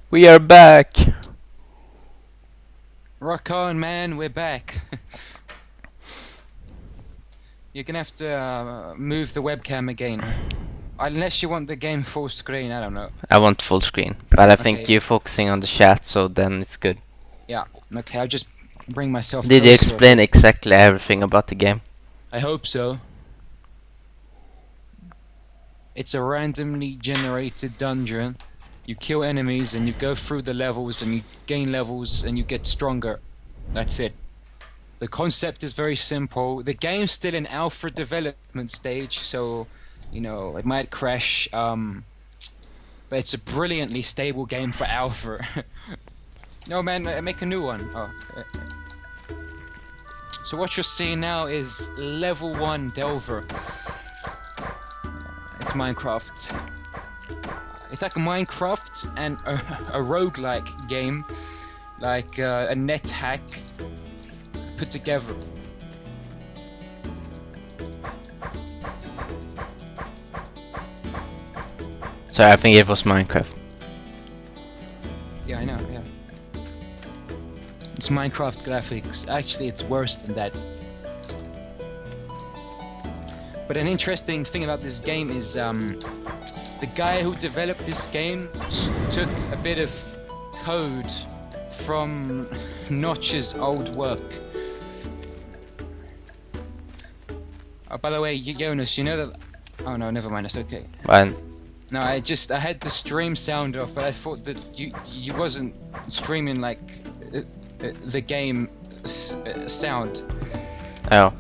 We are back! Rock on, man, we're back. You're gonna have to move the webcam again. Unless you want the game full screen, I don't know. I want full screen, but I think Okay. you're focusing on the chat, so then it's good. Yeah, okay, I'll just bring myself Did you closer. explain exactly everything about the game? I hope so. It's a randomly generated dungeon. You kill enemies and you go through the levels and you gain levels and you get stronger. That's it. The concept is very simple. The game's still in alpha development stage, so you know it might crash. But it's a brilliantly stable game for alpha. No man, make a new one. Oh. So what you're seeing now is level 1 Delver. It's Minecraft. It's like a Minecraft and a roguelike game, like a net hack put together. Sorry, I think it was Minecraft. Yeah, I know, yeah. It's Minecraft graphics. Actually, it's worse than that. But an interesting thing about this game is the guy who developed this game took a bit of code from Notch's old work. Oh, by the way, Jonas, you know that... Oh no, never mind, it's okay. Well, No, I had the stream sound off, but I thought that you wasn't streaming like the game sound. oh.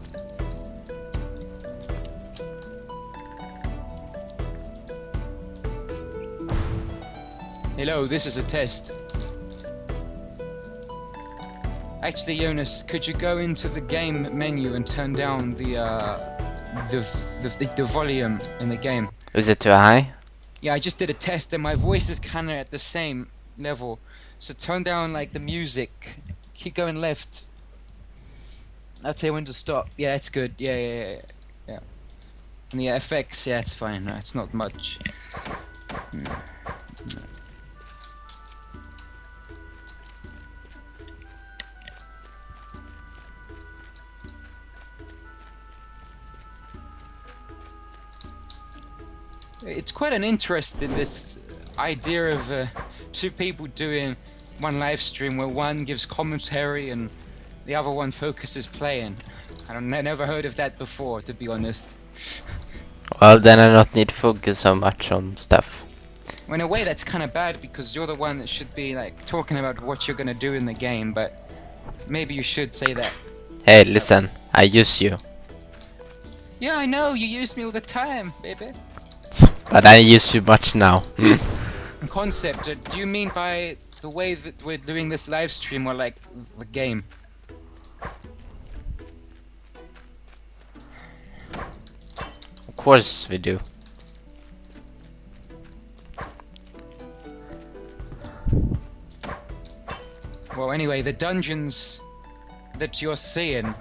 Hello, this is a test. Actually, Jonas, could you go into the game menu and turn down the volume in the game? Is it too high? Yeah, I just did a test and my voice is kind of at the same level. So turn down like the music. Keep going left. I'll tell you when to stop. Yeah, it's good. Yeah. And the effects, yeah, it's fine. No, it's not much. It's quite an interest in this idea of two people doing one live stream where one gives commentary and the other one focuses playing. I never heard of that before, to be honest. Well, then I don't need to focus so much on stuff. Well, in a way, that's kind of bad because you're the one that should be like talking about what you're gonna do in the game, but maybe you should say that. Hey, listen, I use you. Yeah, I know, you use me all the time, baby. But I use you much now. Concept, do you mean by the way that we're doing this live stream or like the game? Of course we do. Well, anyway, the dungeons that you're seeing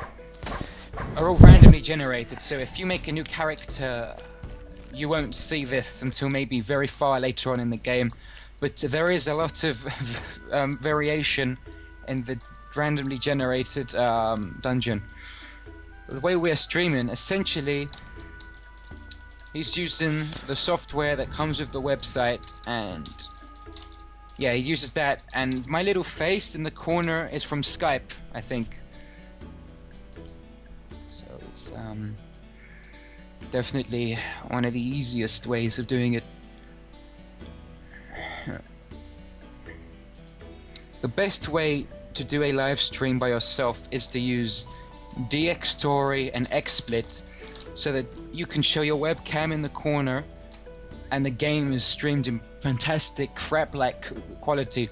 are all randomly generated, so if you make a new character, you won't see this until maybe very far later on in the game. But there is a lot of variation in the randomly generated dungeon. The way we're streaming, essentially, he's using the software that comes with the website, and yeah, he uses that, and my little face in the corner is from Skype, I think. So it's definitely one of the easiest ways of doing it. The best way to do a live stream by yourself is to use DxStory and XSplit so that you can show your webcam in the corner and the game is streamed in fantastic crap-like quality.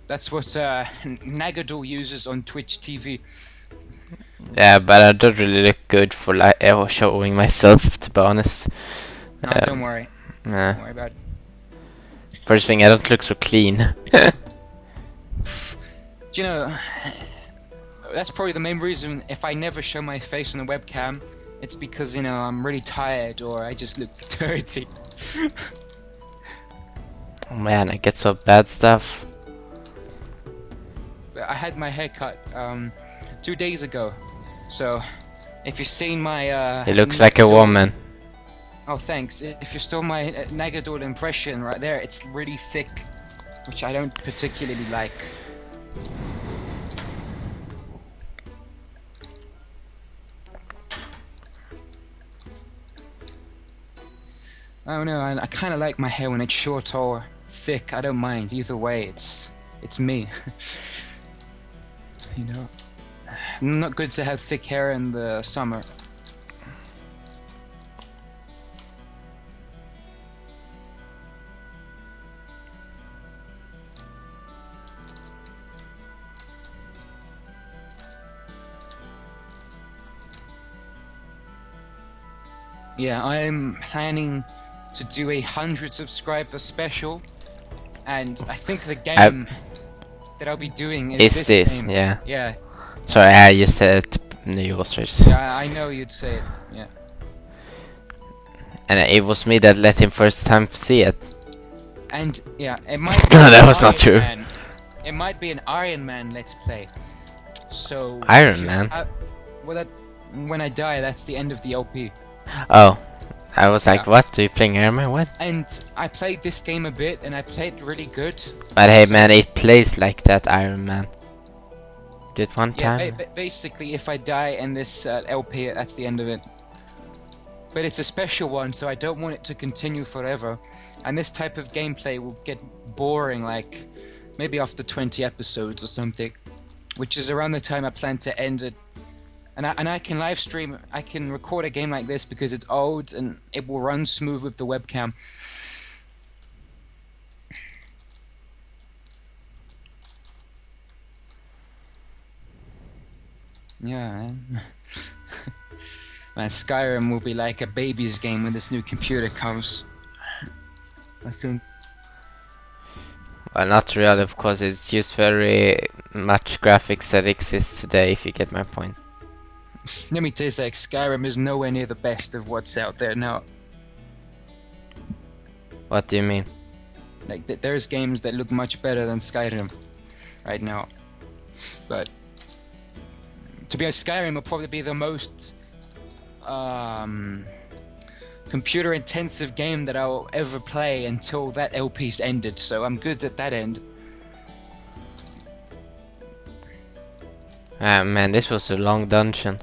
That's what Nagador uses on Twitch TV. Yeah, but I don't really look good for showing myself, to be honest. No, don't worry. Nah. Don't worry about it. First thing, I don't look so clean. Do you know, that's probably the main reason if I never show my face on the webcam, it's because, you know, I'm really tired or I just look dirty. Oh man, I get so bad stuff. I had my hair cut 2 days ago, so if you've seen my It looks like a woman. Oh, thanks. If you saw my Nagadol impression right there, it's really thick, which I don't particularly like. I don't know. I kind of like my hair when it's short or thick. I don't mind either way. It's me. You know, not good to have thick hair in the summer. Yeah, I'm planning to do a 100 subscriber special, and I think the game that I'll be doing is this game. Yeah. Yeah. Sorry, I just said the ostrich. Yeah, I know you'd say it. Yeah. And it was me that let him first time see it. And yeah, it might. Be No, that was not true. Man. It might be an Iron Man Let's Play. So. Iron Man. Well, that when I die, that's the end of the LP. Oh, I was like, what? Are you playing Iron Man? What? And I played this game a bit, and I played really good. But hey, man, it plays like that Iron Man. Did one Yeah, time? basically, if I die in this LP, that's the end of it. But it's a special one, so I don't want it to continue forever. And this type of gameplay will get boring, like maybe after 20 episodes or something, which is around the time I plan to end it. And I can live stream, I can record a game like this because it's old and it will run smooth with the webcam. Yeah. Man, Skyrim will be like a baby's game when this new computer comes. I think. Well, not really, of course. It's just very much graphics that exists today, if you get my point. Let me tell you, like, Skyrim is nowhere near the best of what's out there now. What do you mean? Like, there's games that look much better than Skyrim right now. But to be honest, Skyrim will probably be the most computer-intensive game that I'll ever play until that LP's ended. So I'm good at that end. Ah, man, this was a long dungeon.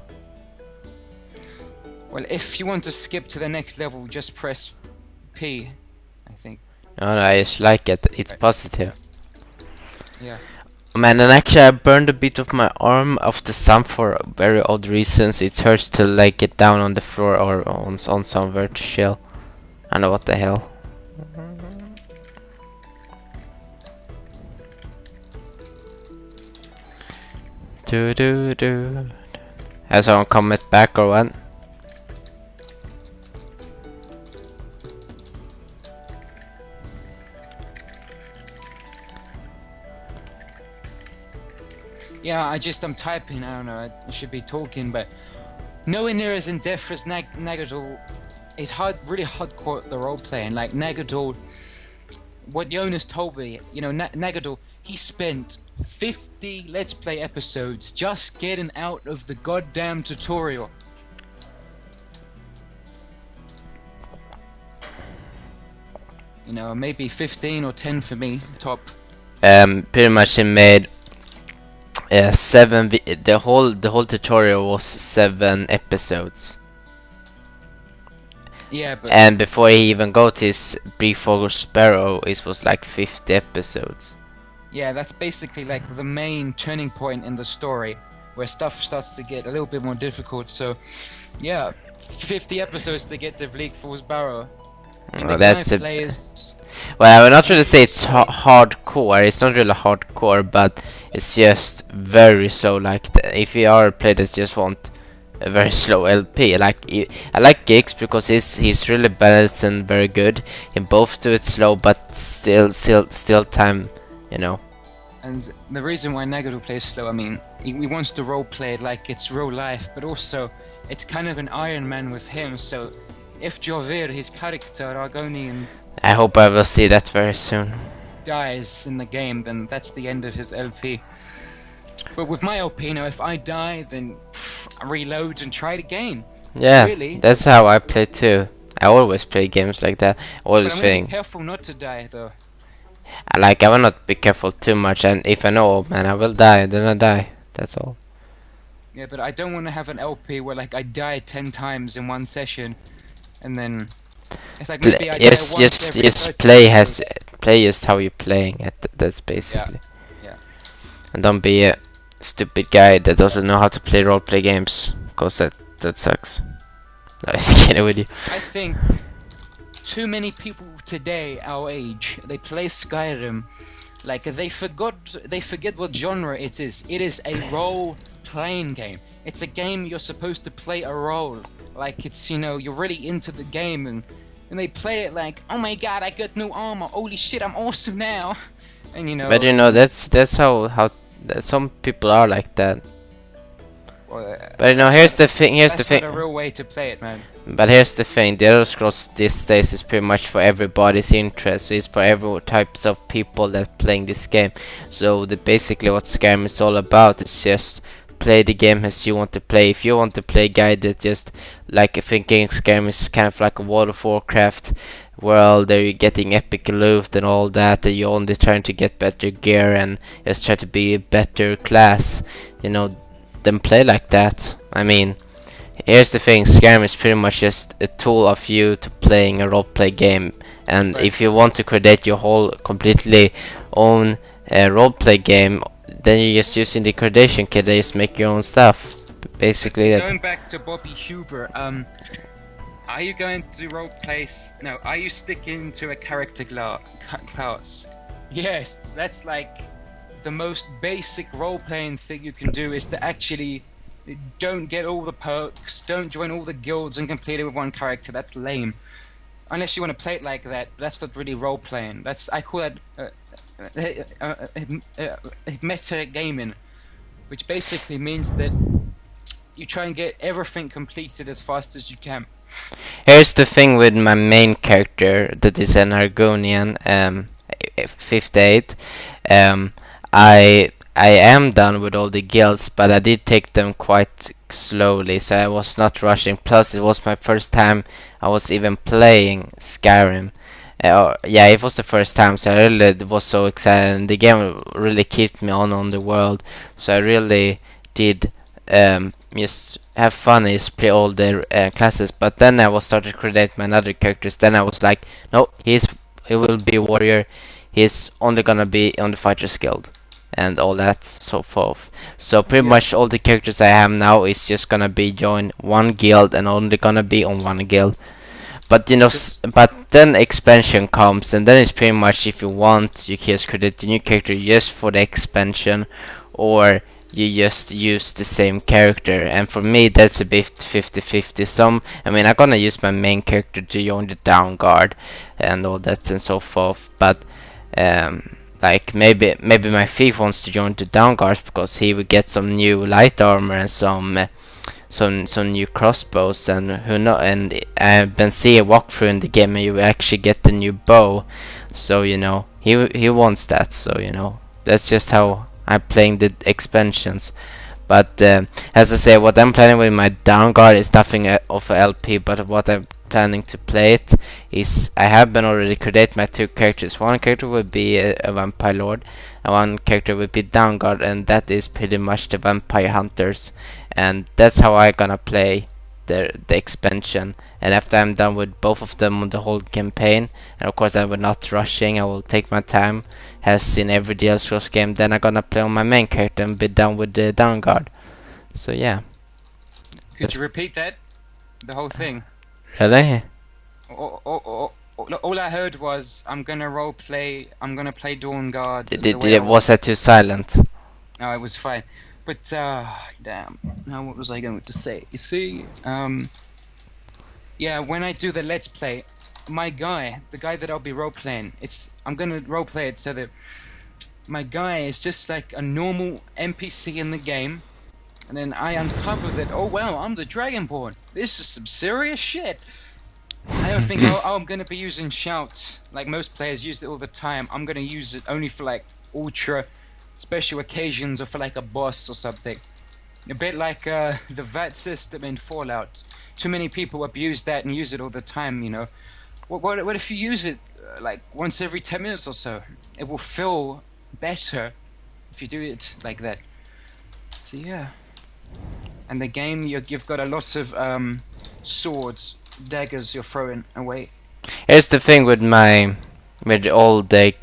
Well, if you want to skip to the next level, just press P, I think. No, I just like it. It's positive. Yeah. Man, and actually I burned a bit of my arm of the sun for very odd reasons. It hurts to like get down on the floor or on some vertical. I don't know what the hell. Do. Has someone comment back or what? Yeah, I'm typing, I don't know, I should be talking, but nowhere near as in-depth as Nagadol. It's really hardcore at the role-playing. Like, Nagadol, what Jonas told me, you know, Nagadol, he spent 50 Let's Play episodes just getting out of the goddamn tutorial. You know, maybe 15 or 10 for me, top. Pretty much he made 7 the whole tutorial was 7 episodes. Yeah, but and before he even got his Brief for Sparrow, it was like 50 episodes. Yeah, that's basically like the main turning point in the story, where stuff starts to get a little bit more difficult. So, yeah, 50 episodes to get to Bleak Falls Barrow. Well, that's a... Well, I would not really say it's hardcore. It's not really hardcore, but it's just very slow. Like, if you are a player that just want a very slow LP, I like Gigs because he's really balanced and very good. In both do it slow, but still time, you know. And the reason why Nagadol plays slow, I mean, he wants to role play it like it's real life, but also it's kind of an Iron Man with him. So if Jovir, his character, Argonian, I hope I will see that very soon. dies in the game, then that's the end of his LP. But with my LP, now if I die, then I reload and try it again. Yeah, Really? that's how I play too. I always play games like that. Always But I'm gonna be feeling careful not to die, though. I will not be careful too much, and if I know, oh man, I will die, then I die. That's all. Yeah, but I don't want to have an LP where like I die 10 times in one session, and then it's like maybe I die once every 30 play episodes. play just how you're playing it. That's basically. Yeah. And don't be a stupid guy that doesn't know how to play roleplay games, cause that sucks. No, I'm just kidding with you. I think too many people today, our age, they play Skyrim like they forget what genre it is. It is a role-playing game. It's a game you're supposed to play a role. Like it's, you know, you're really into the game, and they play it like, oh my god, I got new armor. Holy shit, I'm awesome now. And you know. But you know that's how some people are like that. Well, But you know, here's the thing. that's not a real way to play it, man. But here's the thing, the Elder Scrolls these days is pretty much for everybody's interest. So it's for every types of people that playing this game. So basically what Skyrim is all about is just play the game as you want to play. If you want to play a guy that just like thinking Skyrim is kind of like a World of Warcraft world, there you're getting epic loot and all that, and you're only trying to get better gear and just try to be a better class, you know, then play like that. I mean, here's the thing, Skyrim is pretty much just a tool of you to playing a roleplay game, and Right. if you want to create your whole completely own roleplay game, then you're just using the creation kit and just make your own stuff. Basically, Going back to Bobby Huber, are you going to roleplay? No, are you sticking to a character class? Yes, that's like the most basic role-playing thing you can do is to actually don't get all the perks, don't join all the guilds and complete it with one character. That's lame. Unless you want to play it like that, that's not really role-playing. I call that meta gaming, which basically means that you try and get everything completed as fast as you can. here's the thing with my main character that is an Argonian, 58. I am done with all the guilds, but I did take them quite slowly, so I was not rushing. Plus, it was my first time I was even playing Skyrim. Yeah, it was the first time, so I really was so excited, and the game really kept me on the world. So I really did just have fun, just play all the classes. But then I was started to create my other characters. Then I was like, no, he will be a warrior. He's only gonna be on the fighters guild and all that so forth. So pretty much all the characters I have now is just gonna be join one guild and only gonna be on one guild. But you know, but then expansion comes, and then it's pretty much if you want, you can just create a new character just for the expansion, or you just use the same character. And for me, that's a bit 50-50. I mean, I'm gonna use my main character to join the down guard and all that and so forth. But like maybe my thief wants to join the down guards because he will get some new light armor and some new crossbows, and who know, and I've been seeing a walkthrough in the game and you actually get the new bow, so you know he wants that, so you know that's just how I'm playing the expansions. But as I say, what I'm planning with my down guard is nothing of a LP, but what I'm planning to play it is I have been already create my two characters. One character would be a vampire lord, and one character would be down guard, and that is pretty much the vampire hunters, and that's how I gonna play the expansion. And after I'm done with both of them on the whole campaign, and of course I will not rushing, I will take my time as in every Elder Scrolls game, then I'm gonna play on my main character and be done with the down guard. So yeah. Could you repeat that? The whole thing. Really? All I heard was I'm gonna play Dawn Guard. Was that too silent? No, it was fine. But damn. Now what was I going to say? You see, yeah, when I do the Let's Play, the guy that I'll be role playing, I'm gonna role play it so that my guy is just like a normal NPC in the game, and then I uncover that, oh wow, I'm the Dragonborn. This is some serious shit. I don't think I'm gonna be using shouts like most players use it all the time. I'm gonna use it only for like ultra special occasions or for like a boss or something. A bit like the VAT system in Fallout. Too many people abuse that and use it all the time, you know. What if you use it like once every 10 minutes or so? It will feel better if you do it like that. So yeah. And the game, you've got a lot of swords, daggers you're throwing away. Here's the thing with all the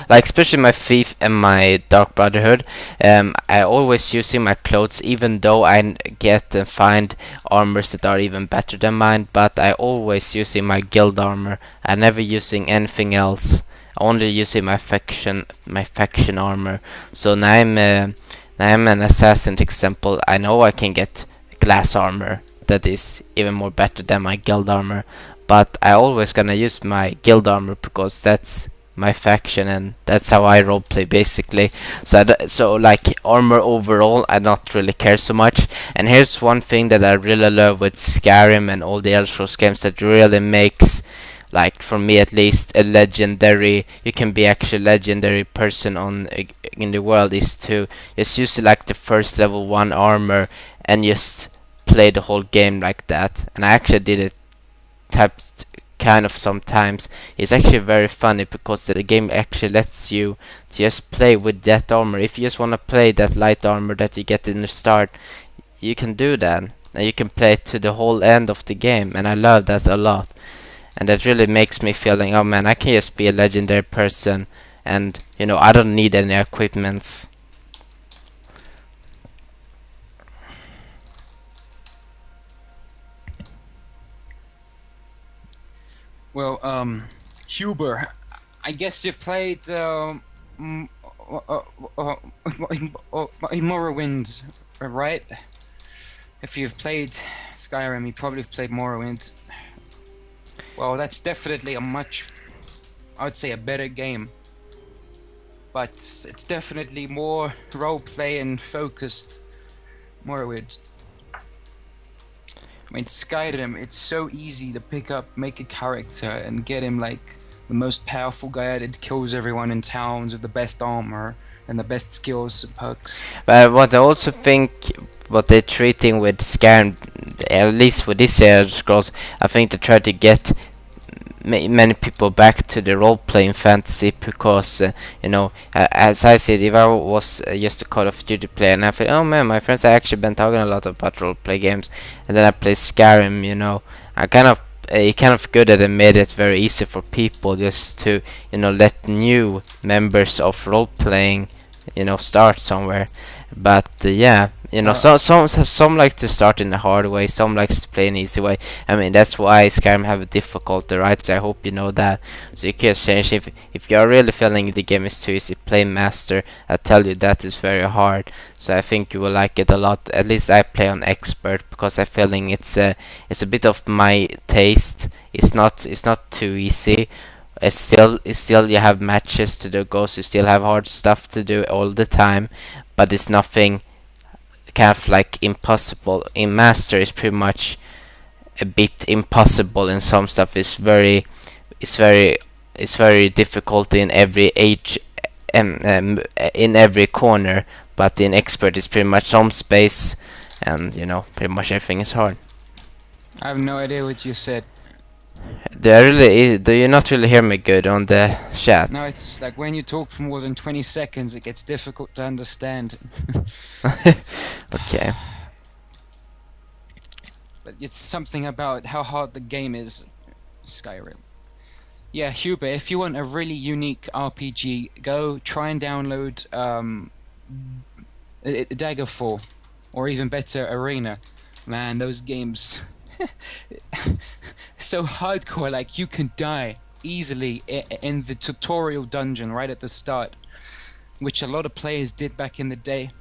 like especially my thief and my dark brotherhood. I always using my clothes, even though I get and find armors that are even better than mine. But I always using my guild armor. I never using anything else. Only using my faction armor. So now I'm an assassin example. I know I can get glass armor that is even more better than my guild armor, but I always gonna use my guild armor because that's my faction and that's how I roleplay basically. So like armor overall, I not really care so much. And here's one thing that I really love with Skyrim and all the Elder Scrolls games that really makes, like for me at least, a legendary, you can be actually legendary person on in the world, is to just use like the first level 1 armor and just play the whole game like that. And I actually did it types kind of sometimes. It's actually very funny because the game actually lets you just play with that armor. If you just want to play that light armor that you get in the start, you can do that, and you can play it to the whole end of the game, and I love that a lot. And that really makes me feeling, oh man, I can just be a legendary person, and you know, I don't need any equipments. Well, Huber, I guess you've played Morrowind, right? If you've played Skyrim, you probably have played Morrowind. Well, that's definitely I would say a better game. But it's definitely more role-play and focused Morrowind. I mean, Skyrim, it's so easy to pick up, make a character, and get him like the most powerful guy that kills everyone in towns with the best armor and the best skills and perks. But what I also think, what they're treating with Skyrim, at least with this Elder Scrolls, I think they try to get many people back to the role-playing fantasy because you know, as I said, if I was just a Call of Duty player and I feel, oh man, my friends have actually been talking a lot about role-play games, and then I play Skyrim, you know, I kind of good that it made it very easy for people just to, you know, let new members of role-playing, you know, start somewhere. But yeah, you know, some like to start in the hard way, some likes to play an easy way. I mean, that's why Skyrim have a difficulty, right? So I hope you know that. So you can change if you are really feeling the game is too easy, play master. I tell you that is very hard. So I think you will like it a lot. At least I play on expert because I feeling it's a bit of my taste. It's not too easy. It's still you have matches to do, goals. You still have hard stuff to do all the time, but it's nothing kind of like impossible. In master, it's pretty much a bit impossible. In some stuff, it's very difficult in every age, in every corner. But in expert, it's pretty much some space, and you know, pretty much everything is hard. I have no idea what you said. Do you not really hear me good on the chat? No, it's like when you talk for more than 20 seconds, it gets difficult to understand. Okay. But it's something about how hard the game is, Skyrim. Yeah, Huber, if you want a really unique RPG, go try and download Daggerfall, or even better, Arena. Man, those games... so hardcore, like you can die easily in the tutorial dungeon right at the start, which a lot of players did back in the day.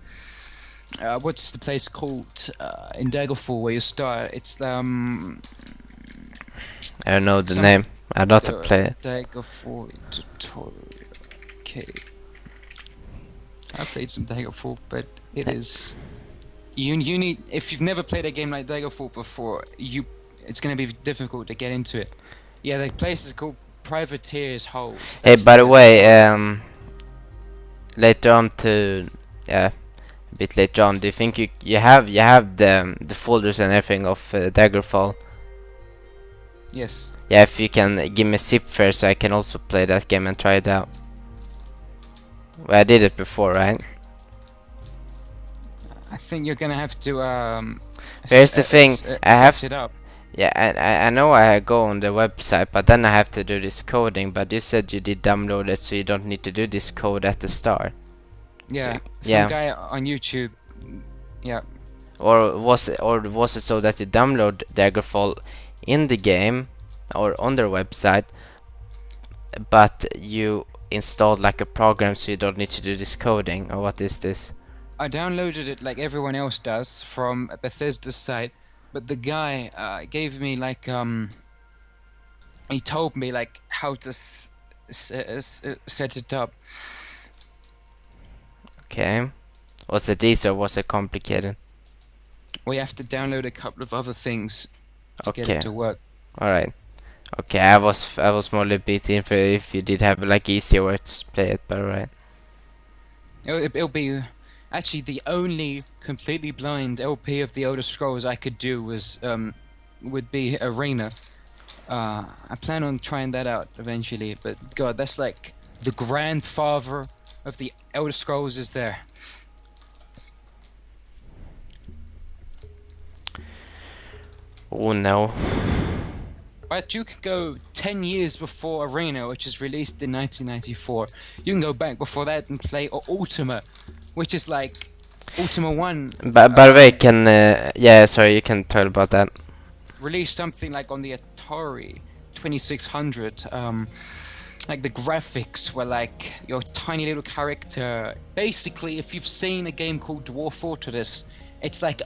What's the place called in Daggerfall where you start? It's I don't know the name. I don't play it. Daggerfall tutorial. Okay, I played some Daggerfall, but it is you need, if you've never played a game like Daggerfall before, it's going to be difficult to get into it. Yeah, the place is called Privateer's Hold. Hey, That's by the way, the- later on to yeah, a bit later on, do you think you have the folders and everything of Daggerfall? Yes. Yeah, if you can give me a zip first, so I can also play that game and try it out. Well, I did it before, right? I think you're gonna have to Here's the thing, I have set it up. yeah, I know I go on the website, but then I have to do this coding. But you said you did download it, so you don't need to do this code at the start. Yeah, yeah. some guy on YouTube. Yeah, Or was it so that you download Daggerfall in the game or on their website, but you installed like a program so you don't need to do this coding, or what is this? I downloaded it like everyone else does from Bethesda's site, but the guy gave me like he told me like how to set it up. Okay. Was it easy or was it complicated? We have to download a couple of other things to get Okay. it to work. Alright. Okay, I was more a bit in for if you did have like easier ways to play it, but alright. It'll be actually the only completely blind LP of the Elder Scrolls I could do was would be Arena. I plan on trying that out eventually, but God, that's like the grandfather of the Elder Scrolls is there. Oh no. But you can go 10 years before Arena, which is released in 1994. You can go back before that and play Ultima, which is like Ultima 1. But by the way, can yeah, sorry, you can tell about that. Released something like on the Atari 2600. Like the graphics were like your tiny little character. Basically, if you've seen a game called Dwarf Fortress, it's like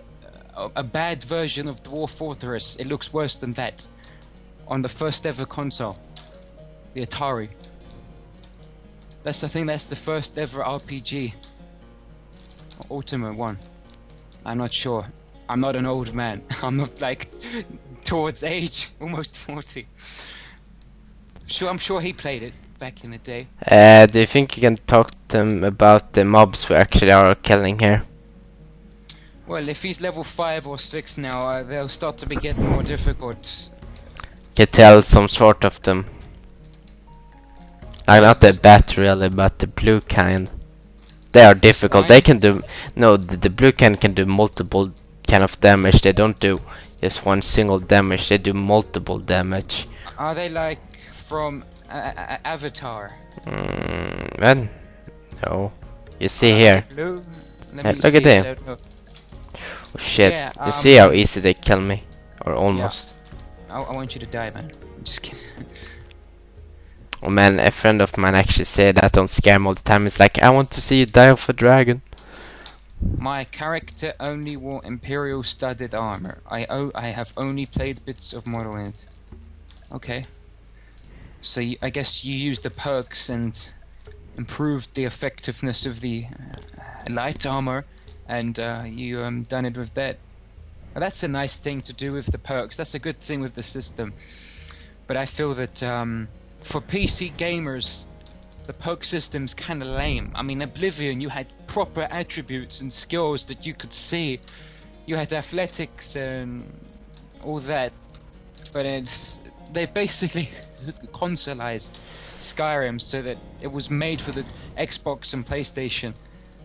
a bad version of Dwarf Fortress. It looks worse than that. On the first ever console, the Atari. I think that's the first ever RPG. Ultima 1. I'm not sure. I'm not an old man. I'm not like towards age, almost 40. I'm sure he played it back in the day. Do you think you can talk to him about the mobs we actually are killing here? Well, if he's level 5 or 6 now, they'll start to be getting more difficult. Can tell some sort of them. Like not the bat really, but the blue kind. They are difficult. They can do the blue kind can do multiple kind of damage. They don't do just one single damage. They do multiple damage. Are they like from Avatar? Man, no. You see here. Blue? Look at them. Oh shit! Yeah, you see how easy they kill me, or almost. Yeah. I want you to die, man. I'm just kidding. Oh man, a friend of mine actually said that on Scam all the time. It's like, I want to see you die of a dragon. My character only wore Imperial studded armor. I have only played bits of Morrowind. Okay. So I guess you used the perks and improved the effectiveness of the light armor, and you done it with that. Well, that's a nice thing to do with the perks. That's a good thing with the system. But I feel that for PC gamers, the perk system's kind of lame. I mean, Oblivion, you had proper attributes and skills that you could see. You had athletics and all that. But they've basically consoleized Skyrim so that it was made for the Xbox and PlayStation.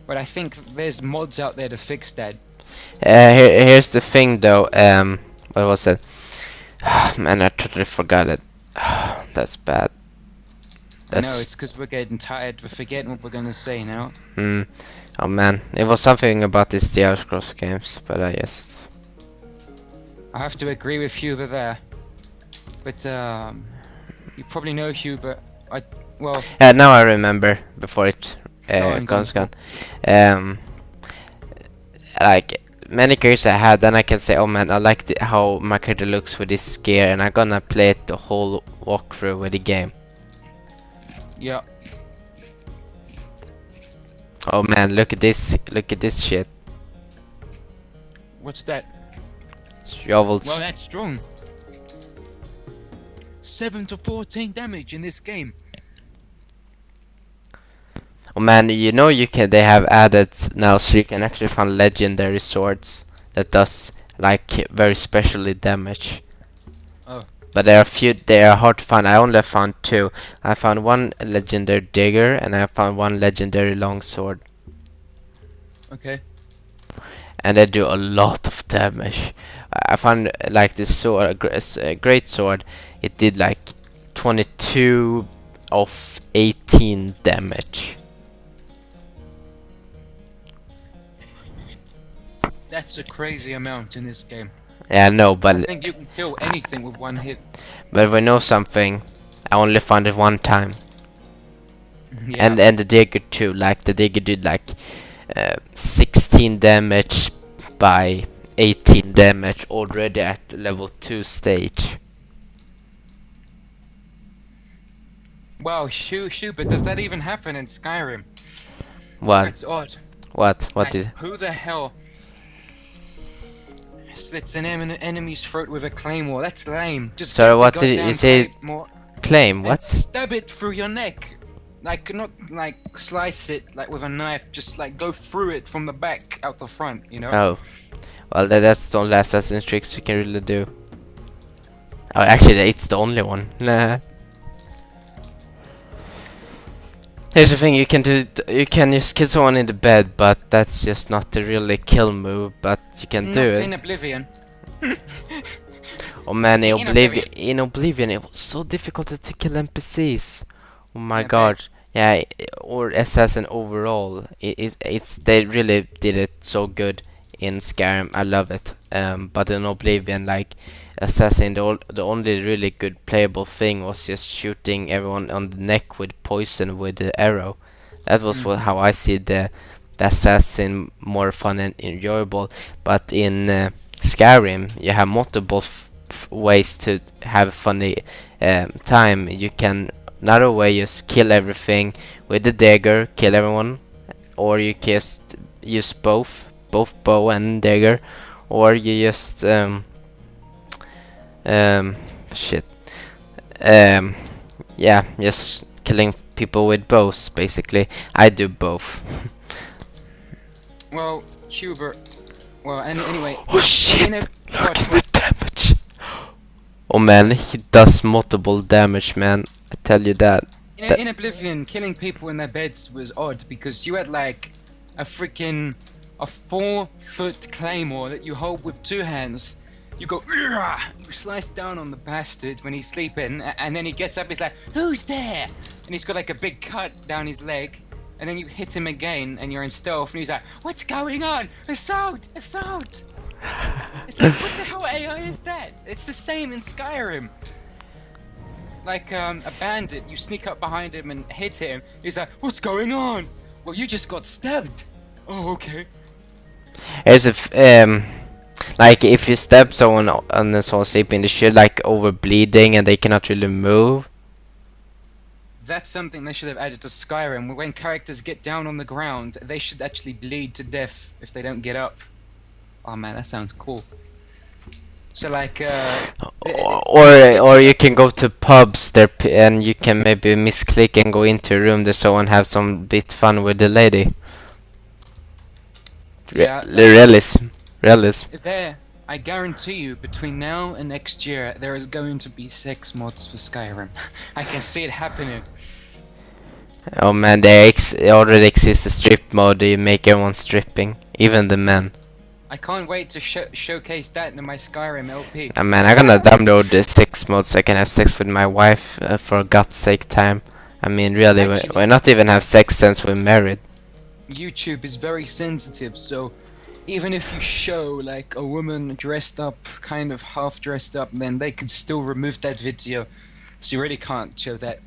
But I think there's mods out there to fix that. Here's the thing though, what was it? Man, I totally forgot it. That's bad. I know, it's because we're getting tired, we're forgetting what we're gonna say now. Oh man, it was something about these Elder Scrolls games, but I guess... I have to agree with Huber there. But, you probably know Huber, well... Yeah, now I remember, before it goes gone. Like, many characters I had, then I can say, oh man, I like how my character looks with this gear, and I'm gonna play it the whole walkthrough with the game. Yeah. Oh man, look at this shit. What's that? Shovels. Well, that's strong. 7 to 14 damage in this game. Oh man, you know they have added now so you can actually find legendary swords that does like very specially damage. Oh. But they are hard to find. I only found 2. I found 1 legendary dagger and I found 1 legendary longsword. Okay. And they do a lot of damage. I found like this sword, a great sword, it did like 22 of 18 damage. That's a crazy amount in this game. Yeah, no, but I think you can kill anything with 1 hit. but if I know something, I only found it 1 time. Yeah. And the dagger too. Like the dagger did like 16 damage by 18 damage already at level 2 stage. Wow, shoot, but does that even happen in Skyrim? What? That's odd. What Like, did? who the hell slits an enemy's throat with a claymore? That's lame. Just Sorry, get the what did you goddamn say? claymore Claim? and What? stab it through your neck. Like, not like slice it like with a knife. Just like go through it from the back out the front. You know? Oh, well, that's the only assassin tricks you can really do. Oh, actually, it's the only one. Nah. Here's the thing: you can just kill someone in the bed, but that's just not the really kill move. But you can do Not it. in Oblivion. Oh man, In Oblivion. in Oblivion, it was so difficult to kill NPCs. Oh my I god. bet. Yeah, or assassin overall. It's they really did it so good in Skyrim. I love it. But in Oblivion, like assassin, the only really good playable thing was just shooting everyone on the neck with poison with the arrow. That was how I see the assassin more fun and enjoyable. But in Skyrim, you have multiple ways to have a funny time. You can another way just kill everything with the dagger, kill everyone, or you just use both bow and dagger, or you just shit yeah, just killing people with bows basically. I do both. Well, Hubert. Well, anyway. Oh shit! in a- Look at what- the damage. Oh man, he does multiple damage, man. I tell you that. In Oblivion, killing people in their beds was odd because you had like a 4-foot claymore that you hold with 2 hands. You go, "Ugh!" You slice down on the bastard when he's sleeping, and then he gets up. He's like, "Who's there?" And he's got like a big cut down his leg. And then you hit him again, and you're in stealth, and he's like, "What's going on? Assault! Assault!" It's like, what the hell AI is that? It's the same in Skyrim. Like a bandit, you sneak up behind him and hit him. He's like, "What's going on?" "Well, you just got stabbed." "Oh, okay." There's like if you stab someone and someone sleeping, they should like over bleeding and they cannot really move. That's something they should have added to Skyrim. When characters get down on the ground, they should actually bleed to death if they don't get up. Oh man, that sounds cool. So like, Or you can go to pubs there and you can maybe misclick and go into a room that someone have some bit fun with the lady. Yeah, Realism. there, I guarantee you, between now and next year, there is going to be sex mods for Skyrim. I can see it happening. Oh man, there already exists a strip mode. You make everyone stripping, even the men. I can't wait to showcase that in my Skyrim LP. Man, I'm gonna download the sex mode so I can have sex with my wife for God's sake time. I mean, really, Actually- we're not even have sex since we're married. YouTube is very sensitive, so even if you show like a woman dressed up, kind of half dressed up, then they could still remove that video. So you really can't show that.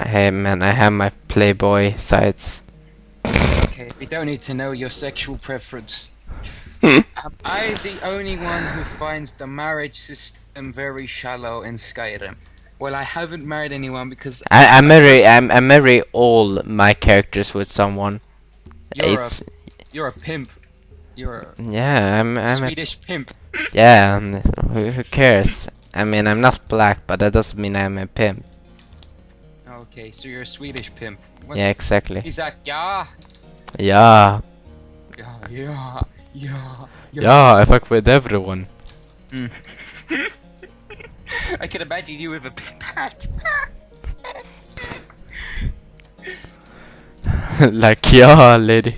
Hey man, I have my Playboy sites. Okay, we don't need to know your sexual preference. Am I the only one who finds the marriage system very shallow in Skyrim? Well, I haven't married anyone because I marry all my characters with someone. you're a pimp. You're a Yeah, I'm a Swedish pimp. yeah. Who cares? I mean, I'm not black, but that doesn't mean I'm a pimp. Okay, so you're a Swedish pimp. Yeah, exactly. He's like, yeah, Yeah. yeah, yeah, yeah. Yeah, I fuck with everyone. Mm. I can imagine you with a pimp hat. Like, yeah, lady.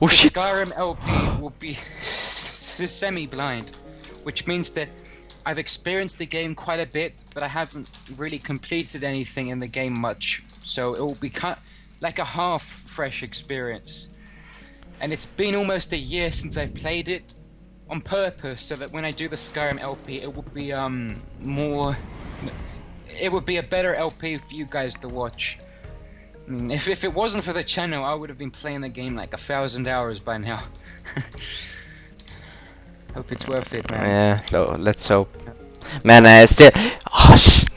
Oh The shit! Skyrim LP will be semi-blind, which means that I've experienced the game quite a bit, but I haven't really completed anything in the game much. So it will be like a half fresh experience. And it's been almost a year since I've played it on purpose, so that when I do the Skyrim LP, it will be more. It would be a better LP for you guys to watch. I mean, if it wasn't for the channel, I would have been playing the game like 1,000 hours by now. Hope it's worth it, man. Yeah, no, let's hope. Man, I still. Oh shit!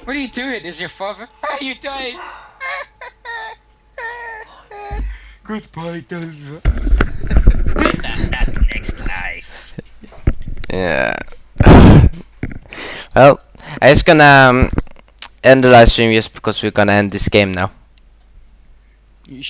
What are you doing? Is your father? Are you dying? Goodbye, Delva. That next life. Yeah. Well, I'm just gonna end the live stream just because we're gonna end this game now. You